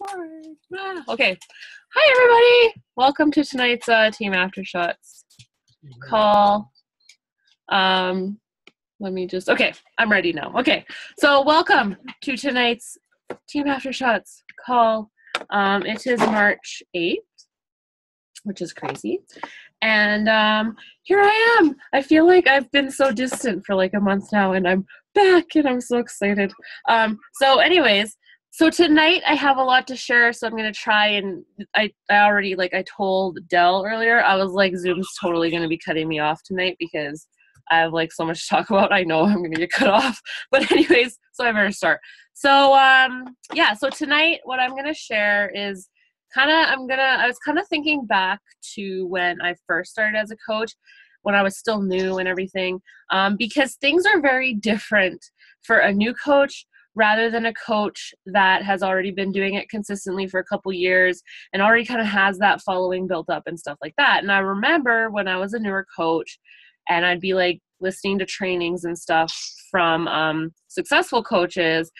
record. Okay. Hi, everybody. Welcome to tonight's Team Aftershots call. Okay, I'm ready now. Okay, so welcome to tonight's Team Aftershots call. It is March 8th, which is crazy. And here I am. I feel like I've been so distant for like a month now, and I'm back, and I'm so excited. So tonight I have a lot to share, so I'm going to try, and I told Dell earlier, I was like, Zoom's totally going to be cutting me off tonight because I have like so much to talk about. I know I'm going to get cut off. But anyways, so I better start. So so tonight what I'm going to share is I was kind of thinking back to when I first started as a coach, when I was still new and everything, because things are very different for a new coach rather than a coach that has already been doing it consistently for a couple years and already kind of has that following built up and stuff like that. And I remember when I was a newer coach and I'd be like listening to trainings and stuff from successful coaches,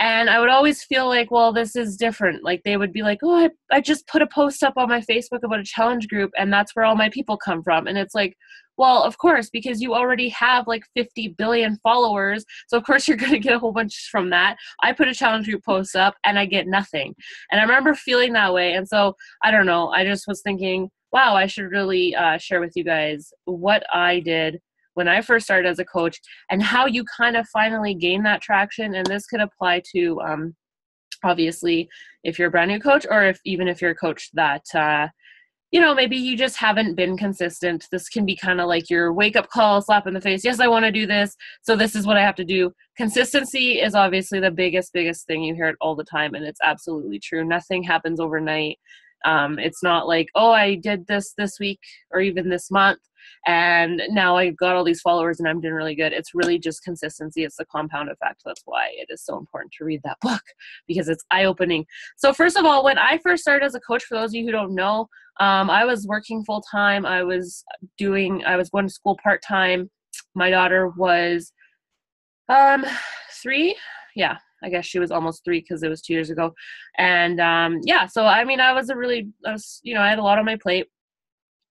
and I would always feel like, well, this is different. Like they would be like, oh, I just put a post up on my Facebook about a challenge group and that's where all my people come from. And it's like, well, of course, because you already have like 50 billion followers. So of course you're going to get a whole bunch from that. I put a challenge group post up and I get nothing. And I remember feeling that way. And so I don't know, I just was thinking, wow, I should really share with you guys what I did when I first started as a coach and how you kind of finally gain that traction. And this could apply to, obviously, if you're a brand new coach or even if you're a coach that, maybe you just haven't been consistent. This can be kind of like your wake up call, slap in the face. Yes, I want to do this. So this is what I have to do. Consistency is obviously the biggest thing. You hear it all the time. And it's absolutely true. Nothing happens overnight. It's not like, oh, I did this week or even this month, and now I've got all these followers and I'm doing really good. It's really just consistency. It's the compound effect. That's why it is so important to read that book, because it's eye-opening. So first of all, when I first started as a coach, for those of you who don't know, I was working full-time. I was going to school part-time. My daughter was 3. Yeah. I guess she was almost 3 because it was 2 years ago. And so I mean, I had a lot on my plate.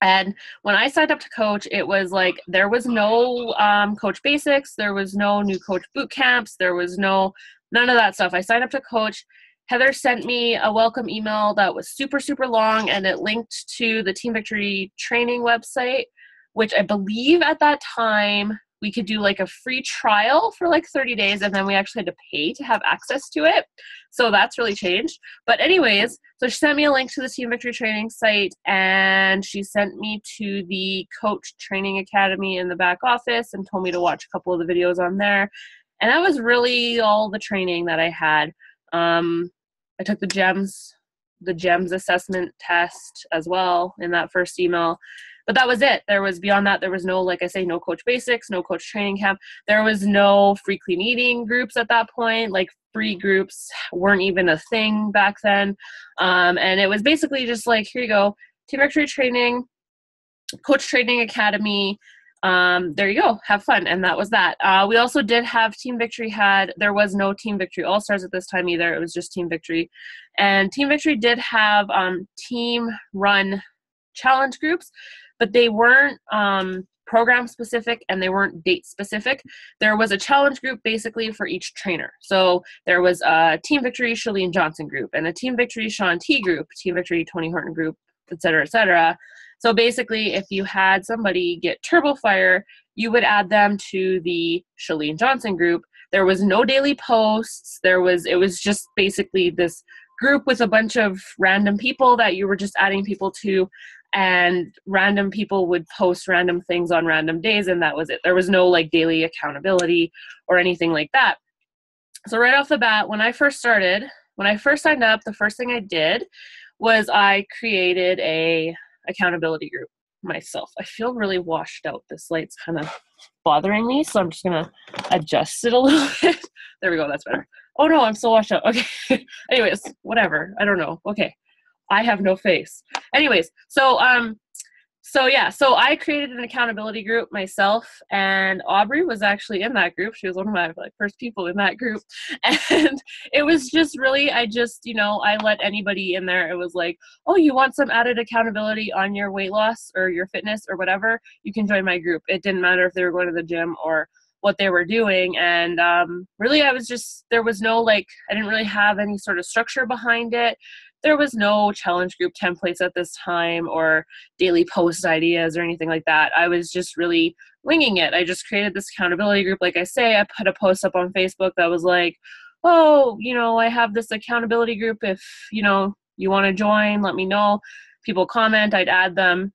And when I signed up to coach, it was like there was no coach basics, there was no new coach boot camps, there was none of that stuff. I signed up to coach. Heather sent me a welcome email that was super, super long, and it linked to the Team Victory training website, which I believe at that time we could do like a free trial for like 30 days, and then we actually had to pay to have access to it. So that's really changed. But anyways, so she sent me a link to the Team Victory training site, and she sent me to the Coach Training Academy in the back office and told me to watch a couple of the videos on there. And that was really all the training that I had. I took the GEMS assessment test as well in that first email. But that was it. Beyond that, there was no, like I say, no coach basics, no coach training camp. There was no free clean eating groups at that point. Like free groups weren't even a thing back then. And it was basically just like, here you go, Team Victory training, Coach Training Academy. There you go, have fun. And that was that. We also did have Team Victory there was no Team Victory All-Stars at this time either. It was just Team Victory. And Team Victory did have team run challenge groups, but they weren't program specific and they weren't date specific. There was a challenge group basically for each trainer. So there was a Team Victory Shalene Johnson group and a Team Victory Sean T group, Team Victory Tony Horton group, et cetera, et cetera. So basically, if you had somebody get turbo fire, you would add them to the Shalene Johnson group. There was no daily posts. It was just basically this group with a bunch of random people that you were just adding people to, and random people would post random things on random days, and that was it. There was no like daily accountability or anything like that. So right off the bat, when I first signed up, the first thing I did was I created a accountability group myself. I feel really washed out. This light's kind of bothering me, so I'm just gonna adjust it a little bit. There we go, that's better. Oh no, I'm so washed out. Okay. Anyways, whatever. I don't know. Okay. I have no face. Anyways, so So yeah, so I created an accountability group myself, and Aubrey was actually in that group. She was one of my like first people in that group, and it was just really, I just, I let anybody in there. It was like, oh, you want some added accountability on your weight loss or your fitness or whatever, you can join my group. It didn't matter if they were going to the gym or what they were doing. And really, there was no, like, I didn't really have any sort of structure behind it. There was no challenge group templates at this time or daily post ideas or anything like that. I was just really winging it. I just created this accountability group. Like I say, I put a post up on Facebook that was like, oh, I have this accountability group. If, you want to join, let me know. People comment, I'd add them.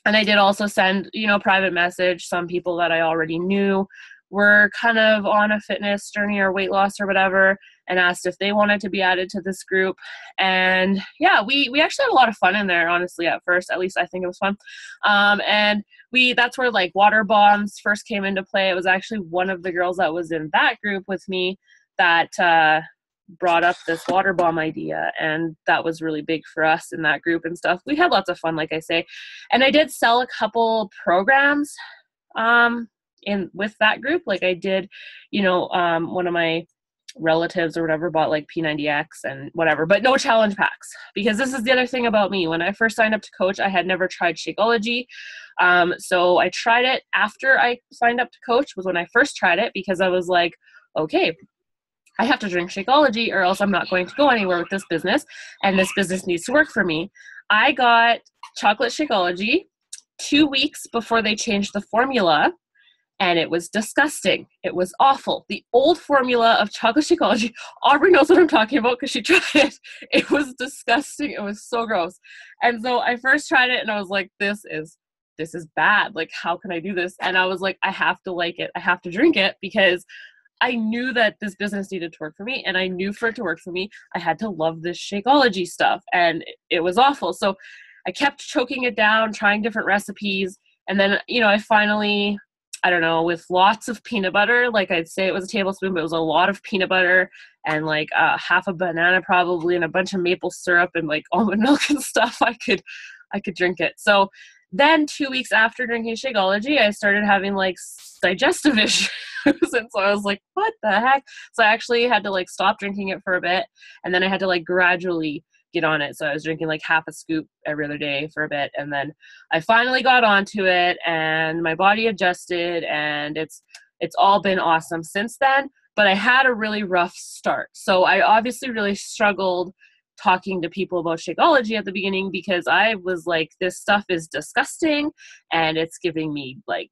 And I did also send, private message. Some people that I already knew were kind of on a fitness journey or weight loss or whatever, and asked if they wanted to be added to this group. And yeah, we actually had a lot of fun in there, honestly, at first. At least I think it was fun. And that's where like water bombs first came into play. It was actually one of the girls that was in that group with me that brought up this water bomb idea, and that was really big for us in that group and stuff. We had lots of fun, like I say. And I did sell a couple programs with that group. Like I did, one of my relatives or whatever bought like P90X and whatever, but no challenge packs, because this is the other thing about me. When I first signed up to coach, I had never tried Shakeology. So I tried it after I signed up to coach, was when I first tried it, because I was like, okay, I have to drink Shakeology or else I'm not going to go anywhere with this business, and this business needs to work for me. I got chocolate Shakeology 2 weeks before they changed the formula, and it was disgusting. It was awful. The old formula of chocolate Shakeology, Aubrey knows what I'm talking about because she tried it. It was disgusting. It was so gross. And so I first tried it and I was like, this is bad. Like, how can I do this? And I was like, I have to like it. I have to drink it, because I knew that this business needed to work for me, and I knew for it to work for me, I had to love this Shakeology stuff, and it was awful. So I kept choking it down, trying different recipes, and then, I finally, I don't know, with lots of peanut butter, like I'd say it was a tablespoon, but it was a lot of peanut butter and like half a banana probably, and a bunch of maple syrup and like almond milk and stuff, I could drink it. So then 2 weeks after drinking Shakeology, I started having like digestive issues. And so I was like, what the heck? So I actually had to like stop drinking it for a bit. And then I had to like gradually get on it. So I was drinking like half a scoop every other day for a bit. And then I finally got onto it, and my body adjusted, and it's all been awesome since then. But I had a really rough start. So I obviously really struggled talking to people about Shakeology at the beginning, because I was like, this stuff is disgusting and it's giving me like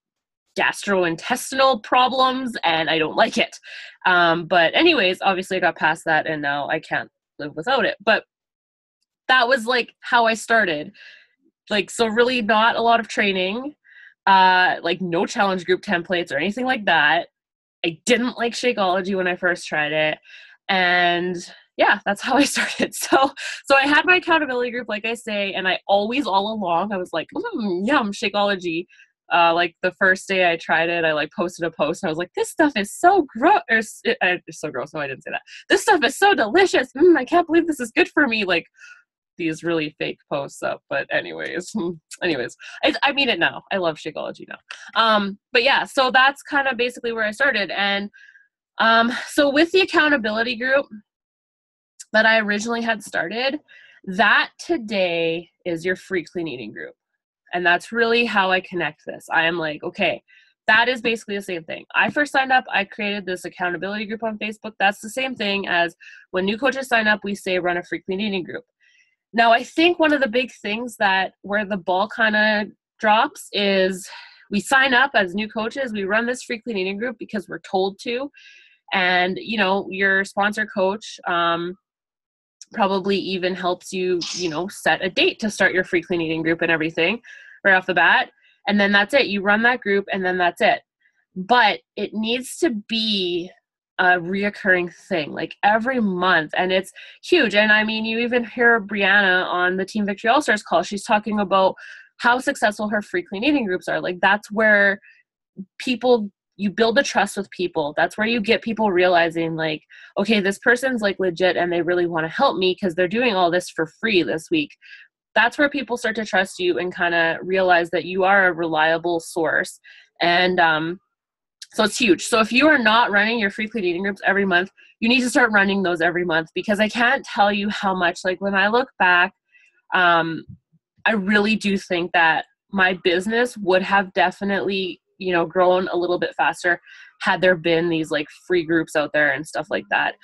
gastrointestinal problems and I don't like it. But anyways, obviously I got past that and now I can't live without it. But that was like how I started. Like, so really not a lot of training, like no challenge group templates or anything like that. I didn't like Shakeology when I first tried it. And yeah, that's how I started. So I had my accountability group, like I say, and I always, all along, I was like, yum, Shakeology. Like the first day I tried it, I like posted a post and I was like, this stuff is so gross. It's so gross. No, I didn't say that. This stuff is so delicious. I can't believe this is good for me. Like these really fake posts up. But anyways, I mean it now. I love Shakeology now. But yeah, so that's kind of basically where I started. And so with the accountability group that I originally had started, that today is your free clean eating group. And that's really how I connect this. I am like, okay, that is basically the same thing. I first signed up, I created this accountability group on Facebook. That's the same thing as when new coaches sign up, we say run a free clean eating group. Now, I think one of the big things that where the ball kind of drops is we sign up as new coaches, we run this free clean eating group because we're told to. And, your sponsor coach probably even helps you, set a date to start your free clean eating group and everything right off the bat. And then that's it. You run that group and then that's it. But it needs to be a reoccurring thing, like every month. And it's huge. And I mean, you even hear Brianna on the Team Victory All-Stars call. She's talking about how successful her free clean eating groups are. Like that's where you build a trust with people. That's where you get people realizing like, okay, this person's like legit and they really want to help me because they're doing all this for free this week. that's where people start to trust you and kind of realize that you are a reliable source. And so it's huge. So if you are not running your free clean eating groups every month, you need to start running those every month, because I can't tell you how much, like when I look back, I really do think that my business would have definitely, grown a little bit faster had there been these like free groups out there and stuff like that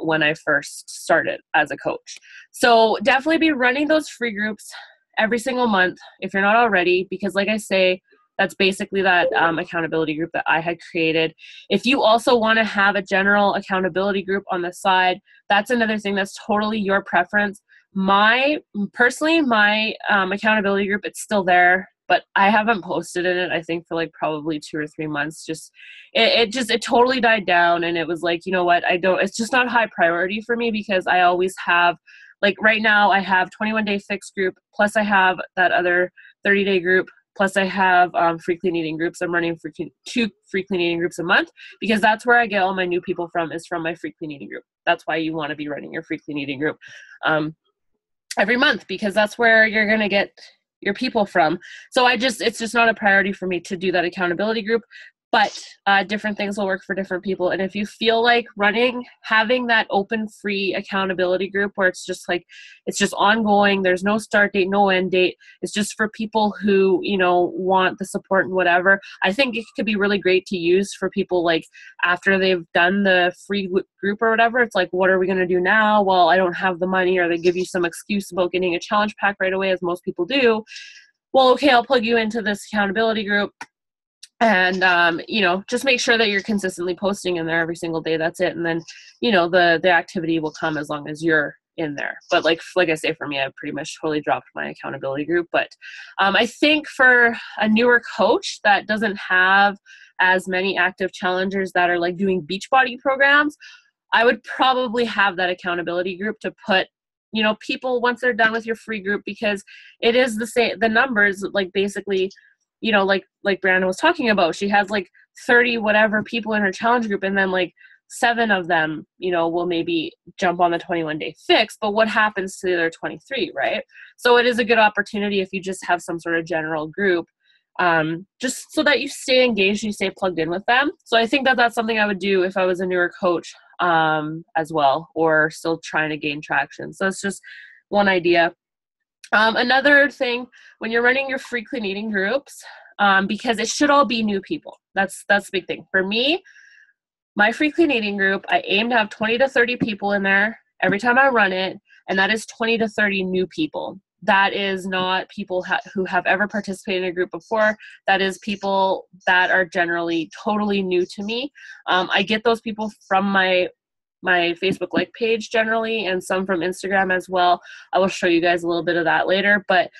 when I first started as a coach. So definitely be running those free groups every single month if you're not already, because like I say, that's basically that accountability group that I had created. If you also want to have a general accountability group on the side, that's another thing that's totally your preference. My accountability group, it's still there, but I haven't posted in it, I think, for like probably 2 or 3 months. It totally died down. And it was like, it's just not high priority for me, because I always have, like right now I have 21-day fix group, plus I have that other 30-day group, plus I have free clean eating groups. I'm running 2 free clean eating groups a month, because that's where I get all my new people from, is from my free clean eating group. That's why you want to be running your free clean eating group every month, because that's where you're going to get your people from. So it's just not a priority for me to do that accountability group, but different things will work for different people. And if you feel like having that open, free accountability group where it's just ongoing, there's no start date, no end date, it's just for people who, want the support and whatever, I think it could be really great to use for people like after they've done the free group or whatever. It's like, what are we going to do now? Well, I don't have the money, or they give you some excuse about getting a challenge pack right away, as most people do. Well, okay, I'll plug you into this accountability group. And, just make sure that you're consistently posting in there every single day. That's it. And then, the activity will come as long as you're in there. But like I say, for me, I pretty much totally dropped my accountability group. But I think for a newer coach that doesn't have as many active challengers that are like doing Beachbody programs, I would probably have that accountability group to put, people once they're done with your free group, because it is the numbers, like basically, like Brandon was talking about, she has like 30 whatever people in her challenge group, and then like 7 of them, will maybe jump on the 21-day fix, but what happens to the other 23, right? So it is a good opportunity if you just have some sort of general group, just so that you stay engaged, you stay plugged in with them. So I think that that's something I would do if I was a newer coach as well, or still trying to gain traction. So it's just one idea. Another thing, when you're running your free clean eating groups, because it should all be new people. That's the big thing. For me, my free clean eating group, I aim to have 20 to 30 people in there every time I run it. And that is 20 to 30 new people. That is not people who have ever participated in a group before. That is people that are generally totally new to me. I get those people from my Facebook like page generally, and some from Instagram as well. I will show you guys a little bit of that later, but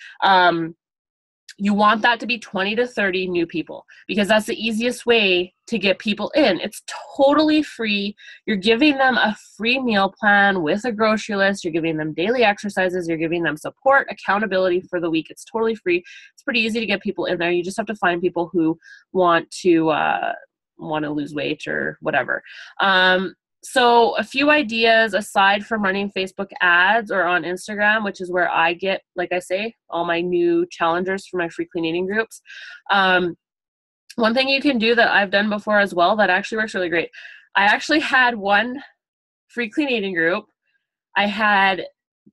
you want that to be 20 to 30 new people, because that's the easiest way to get people in. It's totally free. You're giving them a free meal plan with a grocery list. You're giving them daily exercises. You're giving them support, accountability for the week. It's totally free. It's pretty easy to get people in there. You just have to find people who want to lose weight or whatever. So a few ideas aside from running Facebook ads or on Instagram, which is where I get, like I say, all my new challengers for my free clean eating groups. One thing you can do that I've done before as well that actually works really great. I actually had one free clean eating group. I had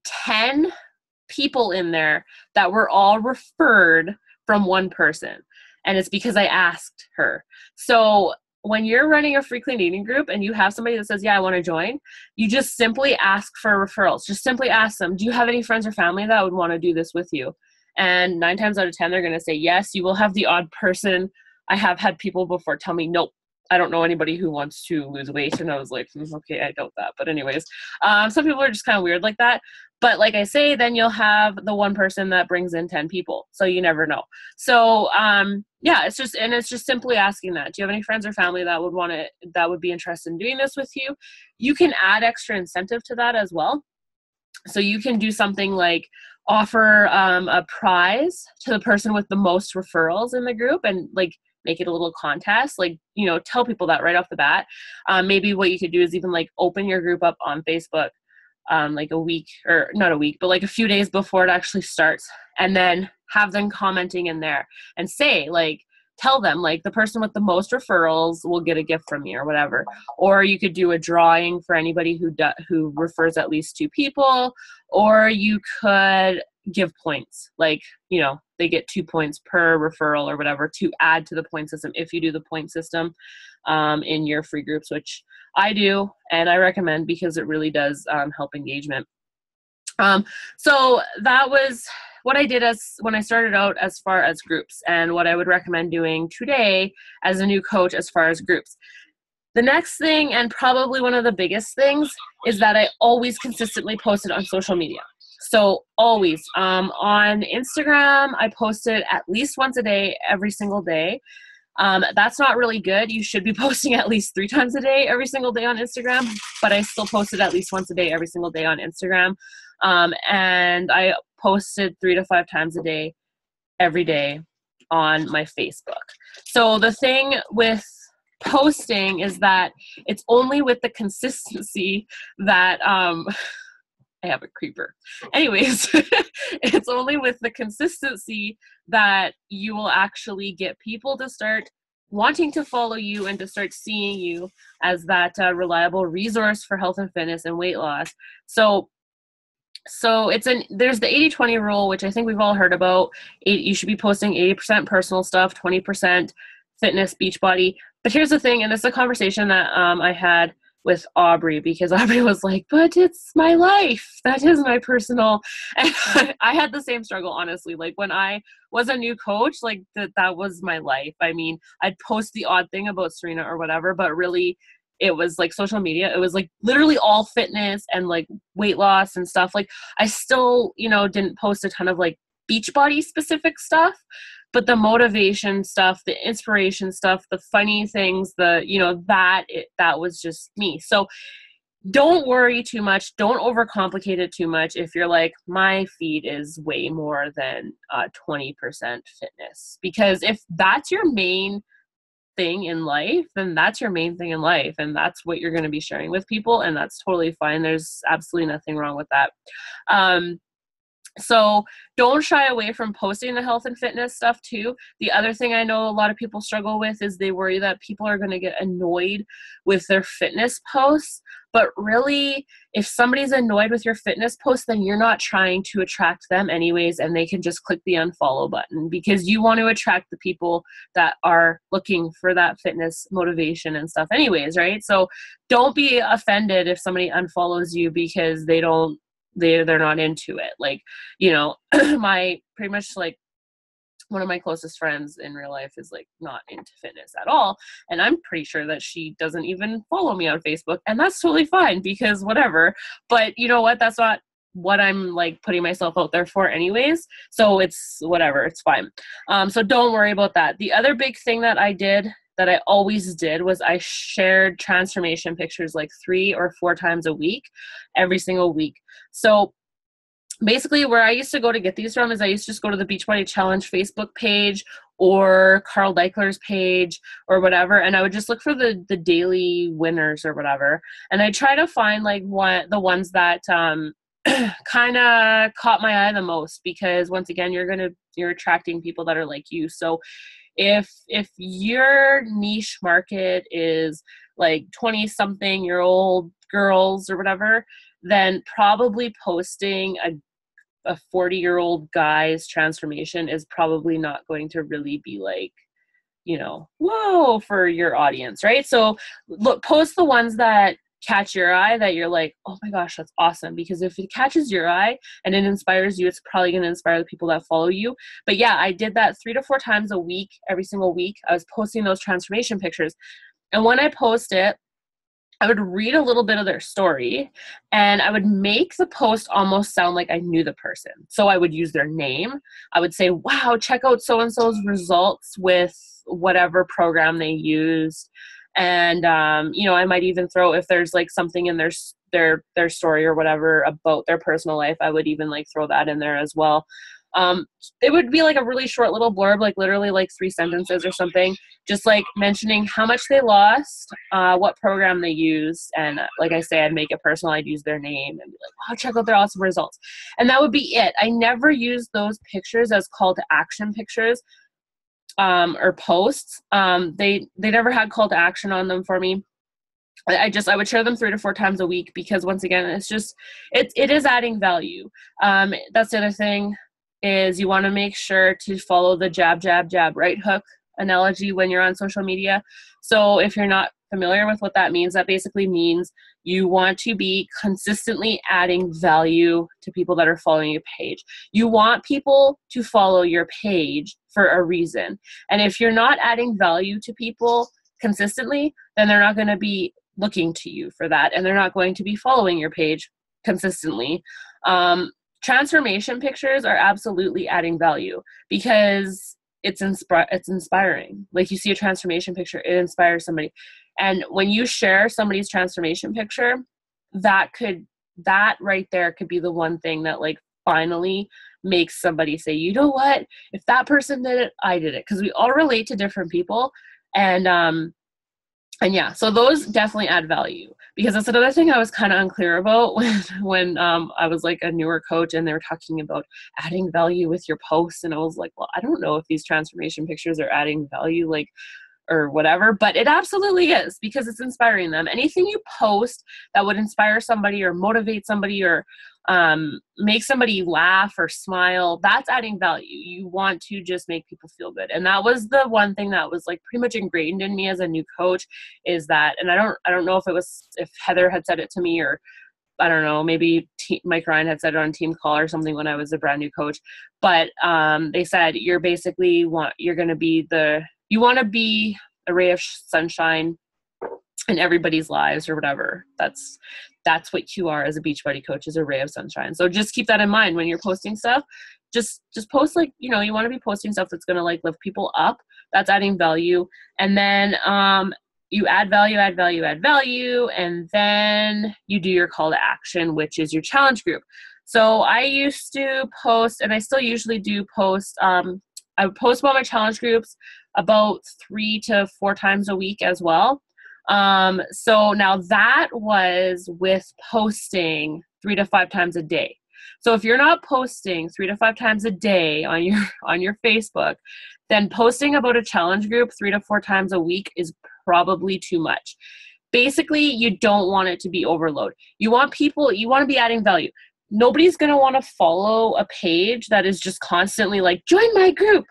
10 people in there that were all referred from one person. And it's because I asked her. So when you're running a free clean eating group and you have somebody that says, yeah, I want to join, you just simply ask for referrals. Just simply ask them, do you have any friends or family that would want to do this with you? And 9 times out of 10, they're going to say yes. You will have the odd person. I have had people before tell me, nope, I don't know anybody who wants to lose weight. And I was like, okay, I doubt that. But anyways, some people are just kind of weird like that. But like I say, then you'll have the one person that brings in 10 people. So you never know. So yeah, it's just simply asking that. Do you have any friends or family that would be interested in doing this with you? You can add extra incentive to that as well. So you can do something like offer a prize to the person with the most referrals in the group, and like make it a little contest, like, tell people that right off the bat. Maybe what you could do is even like open your group up on Facebook like a week, or not a week, but like a few days before it actually starts, and then have them commenting in there and say, like, tell them, like, the person with the most referrals will get a gift from me or whatever. Or you could do a drawing for anybody who refers at least 2 people, or you could give points, like, you know, they get 2 points per referral or whatever to add to the point system if you do the point system in your free groups, which I do and I recommend because it really does help engagement. So that was what I did as when I started out as far as groups, and what I would recommend doing today as a new coach as far as groups. The next thing, and probably one of the biggest things, is that I always consistently posted on social media. So always on Instagram, I posted at least once a day, every single day. That's not really good. You should be posting at least 3 times a day, every single day on Instagram, but I still posted at least once a day, every single day on Instagram. And I posted 3 to 5 times a day, every day on my Facebook. So the thing with posting is that it's only with the consistency that, I have a creeper. Anyways, it's only with the consistency that you will actually get people to start wanting to follow you and to start seeing you as that reliable resource for health and fitness and weight loss. So there's the 80-20 rule, which I think we've all heard about. You should be posting 80% personal stuff, 20% fitness, beach body. But here's the thing, and this is a conversation that I had with Aubrey, because Aubrey was like, but it's my life. That is my personal. And I had the same struggle, honestly. Like when I was a new coach, like that was my life. I mean, I'd post the odd thing about Serena or whatever, but really it was like social media. It was like literally all fitness and like weight loss and stuff. Like I still, didn't post a ton of like beach body specific stuff, but the motivation stuff, the inspiration stuff, the funny things, that was just me. So don't worry too much. Don't overcomplicate it too much. If you're like, my feed is way more than 20% fitness, because if that's your main thing in life, then that's your main thing in life, and that's what you're going to be sharing with people, and that's totally fine. There's absolutely nothing wrong with that. So don't shy away from posting the health and fitness stuff too. The other thing I know a lot of people struggle with is they worry that people are going to get annoyed with their fitness posts. But really, if somebody's annoyed with your fitness post, then you're not trying to attract them anyways, and they can just click the unfollow button, because you want to attract the people that are looking for that fitness motivation and stuff anyways, right? So don't be offended if somebody unfollows you because they're not into it. Like, my pretty much like one of my closest friends in real life is like not into fitness at all. And I'm pretty sure that she doesn't even follow me on Facebook, and that's totally fine, because whatever. But you know what? That's not what I'm like putting myself out there for anyways. So it's whatever, it's fine. So don't worry about that. The other big thing that I always did was I shared transformation pictures like 3 or 4 times a week, every single week. So basically where I used to go to get these from is I used to just go to the Beachbody Challenge Facebook page or Carl Deichler's page or whatever, and I would just look for the daily winners or whatever, and I try to find like the ones that kind of caught my eye the most, because once again, you're attracting people that are like you. So if your niche market is like 20-something-year-old girls or whatever, then probably posting a 40-year-old guy's transformation is probably not going to really be like, whoa, for your audience, right? So post the ones that catch your eye, that you're like, oh my gosh, that's awesome. Because if it catches your eye and it inspires you, it's probably going to inspire the people that follow you. But yeah, I did that 3 to 4 times a week, every single week. I was posting those transformation pictures. And when I post it, I would read a little bit of their story, and I would make the post almost sound like I knew the person. So I would use their name. I would say, wow, check out so-and-so's results with whatever program they used. And, I might even throw, if there's like something in their story or whatever about their personal life, I would even like throw that in there as well. It would be like a really short little blurb, like literally like 3 sentences or something, just like mentioning how much they lost, what program they use. And like I say, I'd make it personal. I'd use their name and be like, wow, check out their awesome results. And that would be it. I never used those pictures as call to action pictures or posts. They never had call to action on them for me. I would share them 3 to 4 times a week because once again, it's just, it is adding value. That's the other thing is you want to make sure to follow the jab, jab, jab, right hook analogy when you're on social media. So if you're not familiar with what that means, that basically means you want to be consistently adding value to people that are following your page. You want people to follow your page for a reason. And if you're not adding value to people consistently, then they're not going to be looking to you for that, and they're not going to be following your page consistently. Transformation pictures are absolutely adding value because it's inspiring. Like you see a transformation picture, it inspires somebody. And when you share somebody's transformation picture, that right there could be the one thing that like finally makes somebody say, you know what, if that person did it, I did it. Because we all relate to different people. And yeah, so those definitely add value, because that's another thing I was kind of unclear about when I was like a newer coach and they were talking about adding value with your posts. And I was like, well, I don't know if these transformation pictures are adding value, like, or whatever, but it absolutely is, because it's inspiring them. Anything you post that would inspire somebody or motivate somebody or make somebody laugh or smile, that's adding value. You want to just make people feel good. And that was the one thing that was like pretty much ingrained in me as a new coach, is that, and I don't know if Heather had said it to me, or I don't know, maybe Mike Ryan had said it on Team Call or something when I was a brand new coach, but they said you want to be a ray of sunshine in everybody's lives or whatever. That's what you are as a Beachbody coach, is a ray of sunshine. So just keep that in mind when you're posting stuff. Just post, like, you want to be posting stuff that's going to like lift people up. That's adding value. And then you add value, and then you do your call to action, which is your challenge group. So I used to post, and I still usually do post, I would post about my challenge groups about 3 to 4 times a week as well. So now that was with posting 3 to 5 times a day. So if you're not posting 3 to 5 times a day on your Facebook, then posting about a challenge group 3 to 4 times a week is probably too much. Basically, you don't want it to be overload. You want to be adding value. Nobody's going to want to follow a page that is just constantly like, join my group.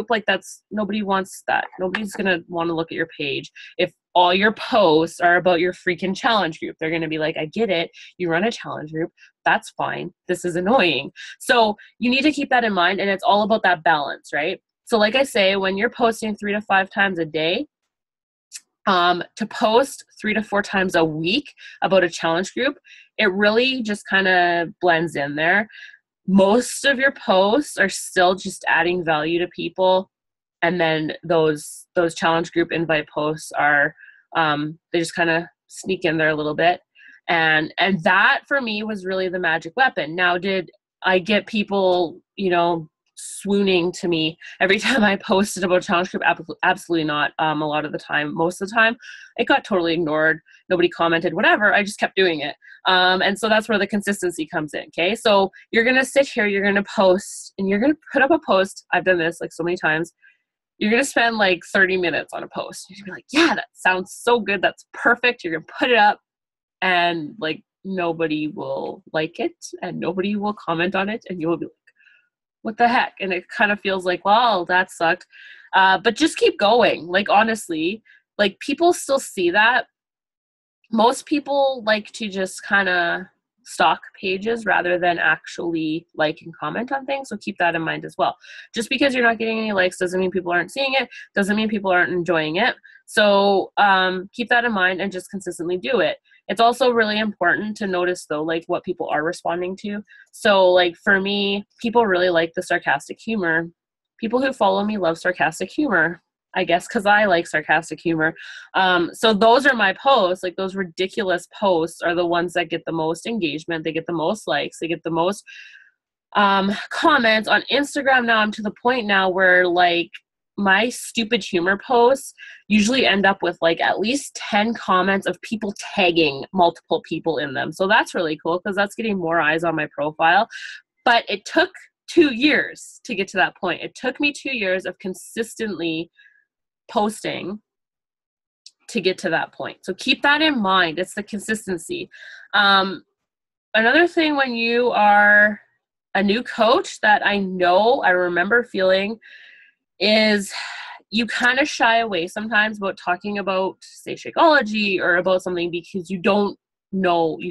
Like, nobody wants that. Nobody's going to want to look at your page if all your posts are about your freaking challenge group. They're going to be like, I get it. You run a challenge group. That's fine. This is annoying. So you need to keep that in mind. And it's all about that balance, right? So like I say, when you're posting 3 to 5 times a day, to post 3 to 4 times a week about a challenge group, it really just kind of blends in there. Most of your posts are still just adding value to people. And then those challenge group invite posts are, they just kind of sneak in there a little bit. And that for me was really the magic weapon. Now, did I get people, swooning to me every time I posted about a challenge group? Absolutely not. A lot of the time, most of the time, it got totally ignored. Nobody commented, whatever. I just kept doing it. And so that's where the consistency comes in. Okay. So you're going to sit here, you're going to post, and you're going to put up a post. I've done this like so many times. You're going to spend like 30 minutes on a post. You're going to be like, yeah, that sounds so good. That's perfect. You're going to put it up, and like nobody will like it and nobody will comment on it. And you will be like, what the heck? And it kind of feels like, well, that sucked. But just keep going. Like, honestly, like, people still see that. Most people like to just kind of stalk pages rather than actually like and comment on things. So keep that in mind as well. Just because you're not getting any likes doesn't mean people aren't seeing it, doesn't mean people aren't enjoying it. So keep that in mind and just consistently do it. It's also really important to notice, though, like, what people are responding to. So, like, for me, people really like the sarcastic humor. People who follow me love sarcastic humor, I guess, because I like sarcastic humor. So those are my posts. Like, those ridiculous posts are the ones that get the most engagement. They get the most likes. They get the most comments on Instagram. Now I'm to the point now where like my stupid humor posts usually end up with like at least 10 comments of people tagging multiple people in them. So that's really cool because that's getting more eyes on my profile. But it took 2 years to get to that point. It took me 2 years of consistently posting to get to that point. So keep that in mind. It's the consistency. Another thing when you are a new coach that I remember feeling is you kind of shy away sometimes about talking about, say, Shakeology or about something because you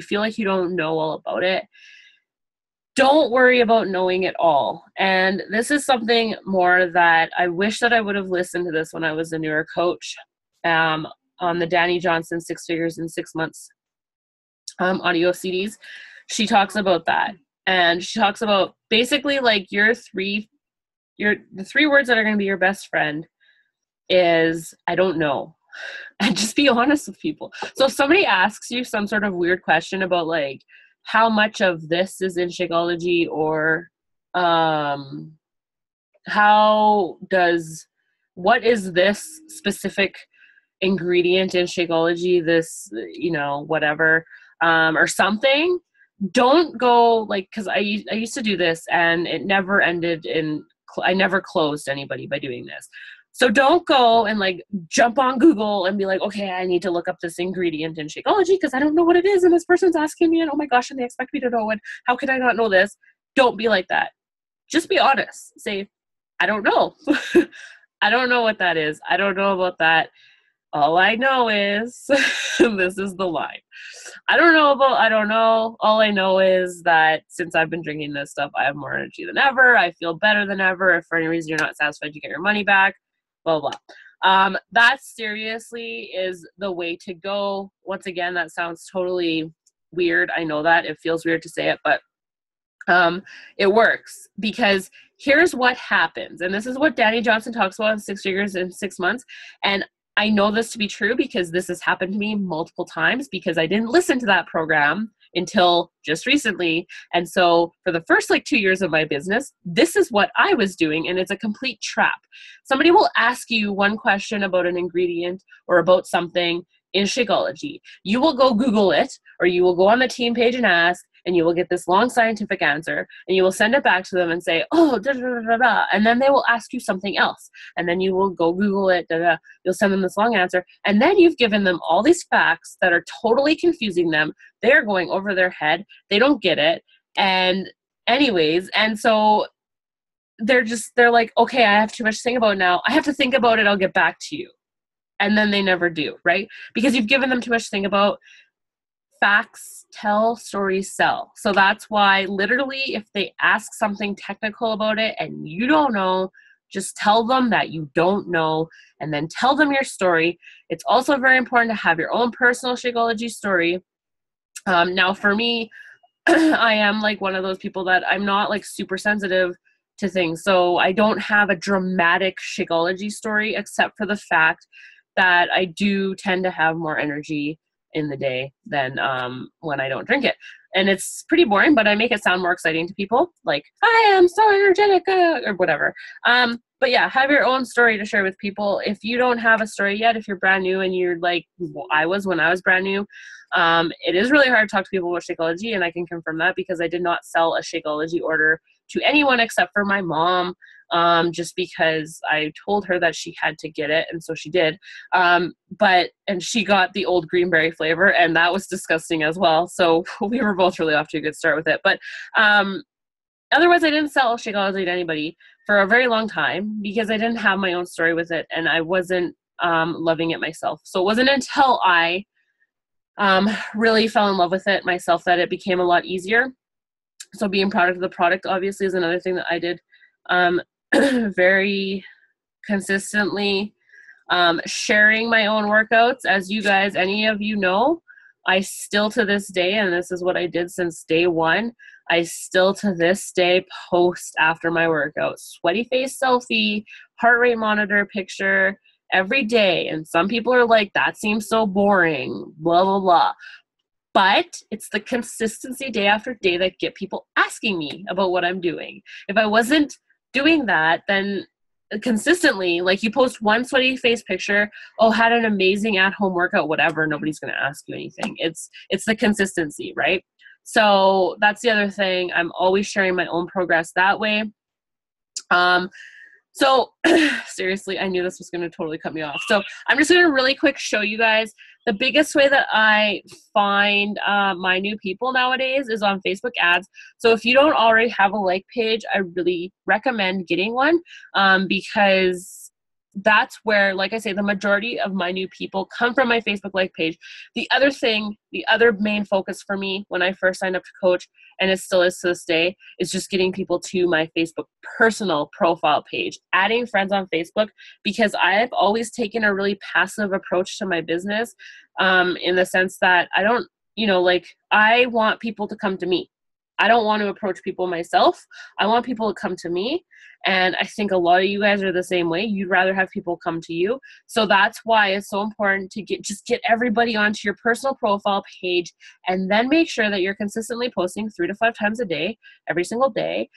feel like you don't know all about it. Don't worry about knowing it all. And this is something more that I wish that I would have listened to this when I was a newer coach, on the Danny Johnson 6 Figures in 6 Months audio CDs. She talks about that. And she talks about basically like the 3 words that are going to be your best friend is, I don't know. And just be honest with people. So if somebody asks you some sort of weird question about like how much of this is in Shakeology, or what is this specific ingredient in Shakeology, this, whatever, or something, don't go like, because I used to do this and it never ended I never closed anybody by doing this. So don't go and like jump on Google and be like, okay, I need to look up this ingredient in Shakeology because I don't know what it is and this person's asking me and oh my gosh, and they expect me to know it. How could I not know this? Don't be like that. Just be honest. Say, I don't know. I don't know what that is. I don't know about that. All I know is, this is the line. I don't know. All I know is that since I've been drinking this stuff, I have more energy than ever. I feel better than ever. If for any reason you're not satisfied, you get your money back. Blah, blah. That seriously is the way to go. Once again, that sounds totally weird. I know that it feels weird to say it, but it works because here's what happens. And this is what Danny Johnson talks about in 6 Figures in 6 Months. And I know this to be true because this has happened to me multiple times because I didn't listen to that program until just recently. And so for the first 2 years of my business, this is what I was doing. And it's a complete trap. Somebody will ask you one question about an ingredient or about something in Shakeology. You will go Google it, or you will go on the team page and ask, and you will get this long scientific answer, and you will send it back to them and say, oh, da, da, da, da, da. And then they will ask you something else. And then you will go Google it, da, da. You'll send them this long answer. And then you've given them all these facts that are totally confusing them. They're going over their head. They don't get it. And anyways, and so they're like, okay, I have too much to think about now. I have to think about it. I'll get back to you. And then they never do, right? Because you've given them too much to think about. Facts tell, stories sell. So that's why literally if they ask something technical about it and you don't know, just tell them that you don't know and then tell them your story. It's also very important to have your own personal Shakeology story. Now for me, I am like one of those people that I'm not like super sensitive to things. So I don't have a dramatic Shakeology story except for the fact that I do tend to have more energy in the day than when I don't drink it. And it's pretty boring, but I make it sound more exciting to people. Like, I am so energetic, or whatever. But yeah, have your own story to share with people. If you don't have a story yet, if you're brand new and you're like I was when I was brand new, it is really hard to talk to people about Shakeology, and I can confirm that because I did not sell a Shakeology order to anyone except for my mom, just because I told her that she had to get it, and so she did. And she got the old greenberry flavor, and that was disgusting as well. So we were both really off to a good start with it. But otherwise, I didn't sell Shakeology to anybody for a very long time because I didn't have my own story with it, and I wasn't loving it myself. So it wasn't until I really fell in love with it myself that it became a lot easier. So being proud of the product obviously is another thing that I did very consistently. Sharing my own workouts, as you guys, any of you know, I still to this day, and this is what I did since day one, I still to this day post after my workout, sweaty face selfie, heart rate monitor picture every day. And some people are like, that seems so boring, blah, blah, blah. But it's the consistency day after day that get people asking me about what I'm doing. If I wasn't doing that, then consistently, like you post one sweaty face picture, oh, had an amazing at-home workout, whatever, nobody's going to ask you anything. It's the consistency, right? So that's the other thing. I'm always sharing my own progress that way. So seriously, I knew this was going to totally cut me off. So I'm just going to really quick show you guys the biggest way that I find my new people nowadays is on Facebook ads. So if you don't already have a like page, I really recommend getting one because that's where, like I say, the majority of my new people come from my Facebook like page. The other main focus for me when I first signed up to coach, and it still is to this day, is just getting people to my Facebook personal profile page, adding friends on Facebook, because I've always taken a really passive approach to my business in the sense that I don't, I want people to come to me. I don't want to approach people myself. I want people to come to me. And I think a lot of you guys are the same way. You'd rather have people come to you. So that's why it's so important to get everybody onto your personal profile page, and then make sure that you're consistently posting 3 to 5 times a day, every single day.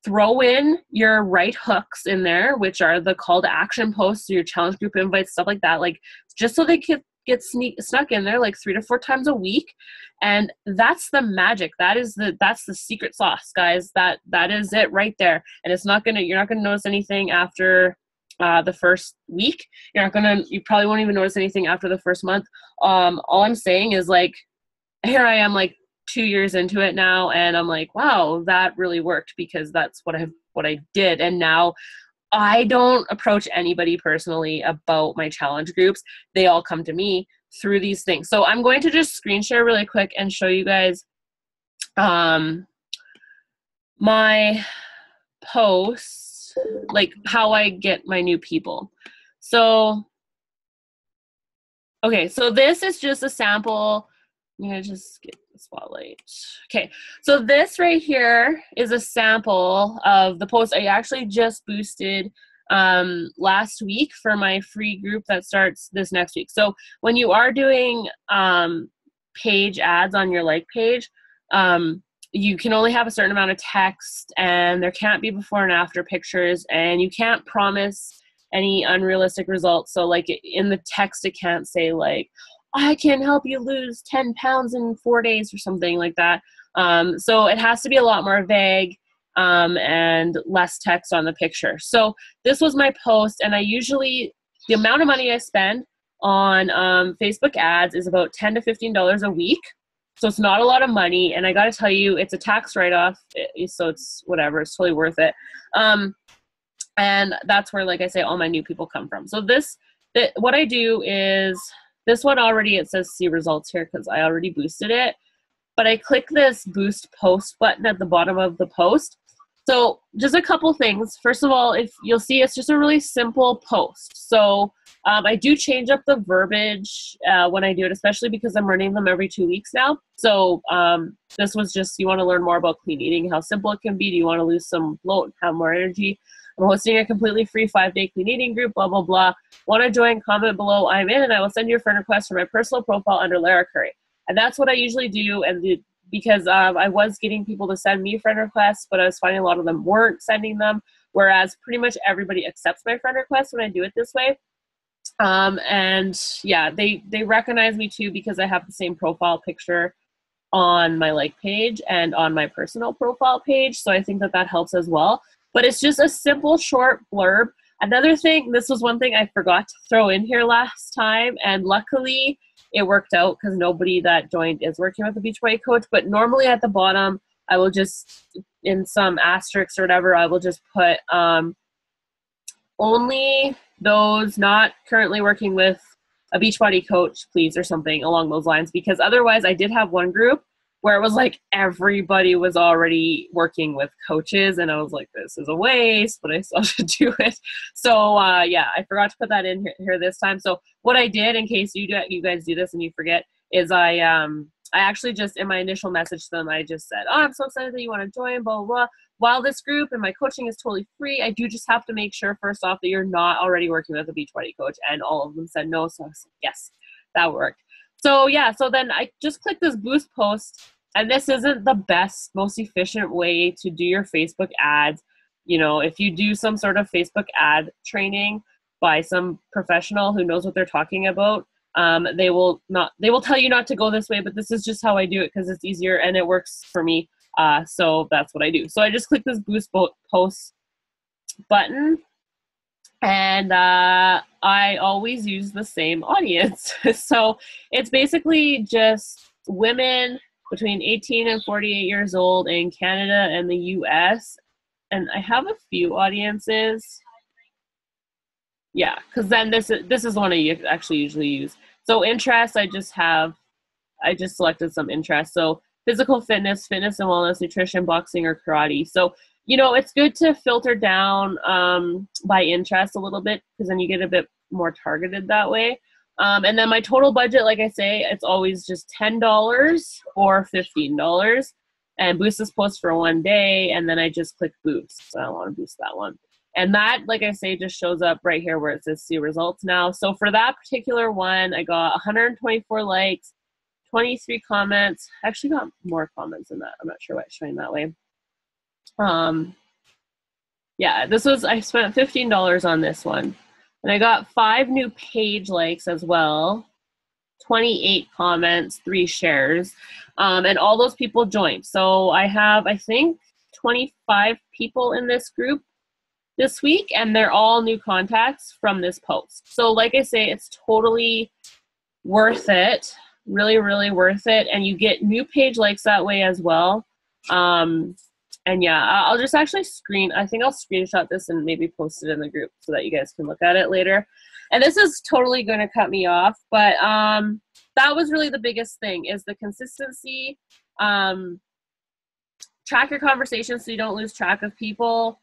Throw in your right hooks in there, which are the call to action posts, your challenge group invites, stuff like that, like just so they can get snuck in there like 3 to 4 times a week. And that's the magic. That's the secret sauce, guys. That is it right there. And you're not gonna notice anything after the first week. You probably won't even notice anything after the first month. All I'm saying is, like, here I am, like 2 years into it now, and I'm like, wow, that really worked, because that's what I did. And now I don't approach anybody personally about my challenge groups. They all come to me through these things. So I'm going to just screen share really quick and show you guys my posts, like how I get my new people. So, okay, so this is just a sample. I'm going to just get the spotlight. Okay, so this right here is a sample of the post I actually just boosted last week for my free group that starts this next week. So when you are doing page ads on your like page, you can only have a certain amount of text, and there can't be before and after pictures, and you can't promise any unrealistic results. So like in the text, it can't say like, I can help you lose 10 pounds in 4 days or something like that. So it has to be a lot more vague and less text on the picture. So this was my post, and the amount of money I spend on Facebook ads is about $10 to $15 a week. So it's not a lot of money, and I got to tell you, it's a tax write-off, so it's whatever, it's totally worth it. And that's where, like I say, all my new people come from. So what I do is, this one already, it says see results here because I already boosted it. But I click this boost post button at the bottom of the post. So just a couple things. First of all, if you'll see, it's just a really simple post. So I do change up the verbiage when I do it, especially because I'm running them every 2 weeks now. So this was just, you want to learn more about clean eating, how simple it can be. Do you want to lose some bloat, have more energy? I'm hosting a completely free 5-day clean eating group, blah, blah, blah. Want to join? Comment below. I'm in, and I will send you a friend request for my personal profile under Lara Curry. And that's what I usually do. And because I was getting people to send me friend requests, but I was finding a lot of them weren't sending them, whereas pretty much everybody accepts my friend requests when I do it this way. And yeah, they recognize me too because I have the same profile picture on my like page and on my personal profile page. So I think that helps as well. But it's just a simple short blurb. Another thing, this was one thing I forgot to throw in here last time, and luckily it worked out because nobody that joined is working with the Beachbody coach. But normally at the bottom, I will just, in some asterisks or whatever, I will just put only those not currently working with a Beachbody coach, please, or something along those lines. Because otherwise, I did have one group where it was like everybody was already working with coaches, and I was like, this is a waste, but I still should do it. So yeah, I forgot to put that in here this time. So what I did, in case you guys do this and you forget, is I actually just, in my initial message to them, I just said, oh, I'm so excited that you want to join, blah, blah, blah. While this group and my coaching is totally free, I do just have to make sure, first off, that you're not already working with a Beachbody coach. And all of them said no, so I was like, yes, that worked. So yeah, so then I just click this boost post, and this isn't the best, most efficient way to do your Facebook ads. You know, if you do some sort of Facebook ad training by some professional who knows what they're talking about, they will tell you not to go this way, but this is just how I do it because it's easier and it works for me. So that's what I do. So I just click this boost post button, and I always use the same audience. So it's basically just women between 18 and 48 years old in Canada and the US. And I have a few audiences. Yeah, because then this is the one I actually usually use. So interest, I just selected some interest. So physical fitness, fitness and wellness, nutrition, boxing, or karate. So, you know, it's good to filter down by interest a little bit because then you get a bit more targeted that way. And then my total budget, like I say, it's always just $10 or $15. And boost this post for one day, and then I just click boost. So I want to boost that one. And that, like I say, just shows up right here where it says see results now. So for that particular one, I got 124 likes, 23 comments. I actually got more comments than that. I'm not sure why it's showing that way. Yeah, I spent $15 on this one. And I got 5 new page likes as well, 28 comments, 3 shares, and all those people joined. So I have, I think, 25 people in this group this week, and they're all new contacts from this post. So like I say, it's totally worth it. Really, really worth it. And you get new page likes that way as well. And yeah, I'll just actually I think I'll screenshot this and maybe post it in the group so that you guys can look at it later. And this is totally going to cut me off, but that was really the biggest thing is the consistency. Track your conversations so you don't lose track of people.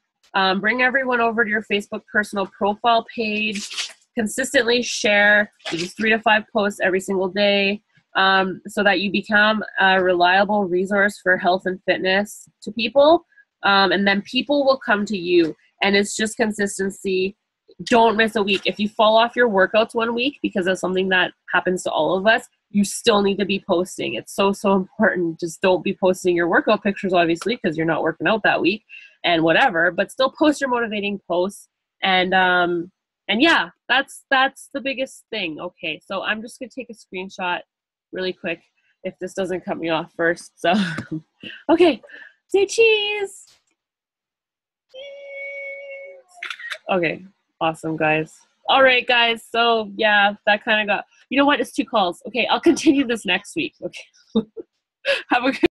Bring everyone over to your Facebook personal profile page. Consistently share just 3 to 5 posts every single day so that you become a reliable resource for health and fitness to people. And then people will come to you. And it's just consistency. Don't miss a week. If you fall off your workouts one week because of something that happens to all of us, you still need to be posting. It's so, so important. Just don't be posting your workout pictures, obviously, because you're not working out that week and whatever, but still post your motivating posts. And yeah, that's the biggest thing. Okay, so I'm just gonna take a screenshot really quick if this doesn't cut me off first. So, okay, say cheese. Okay, awesome, guys. All right, guys. So yeah, that kind of got, you know what? It's 2 calls. Okay, I'll continue this next week. Okay. Have a good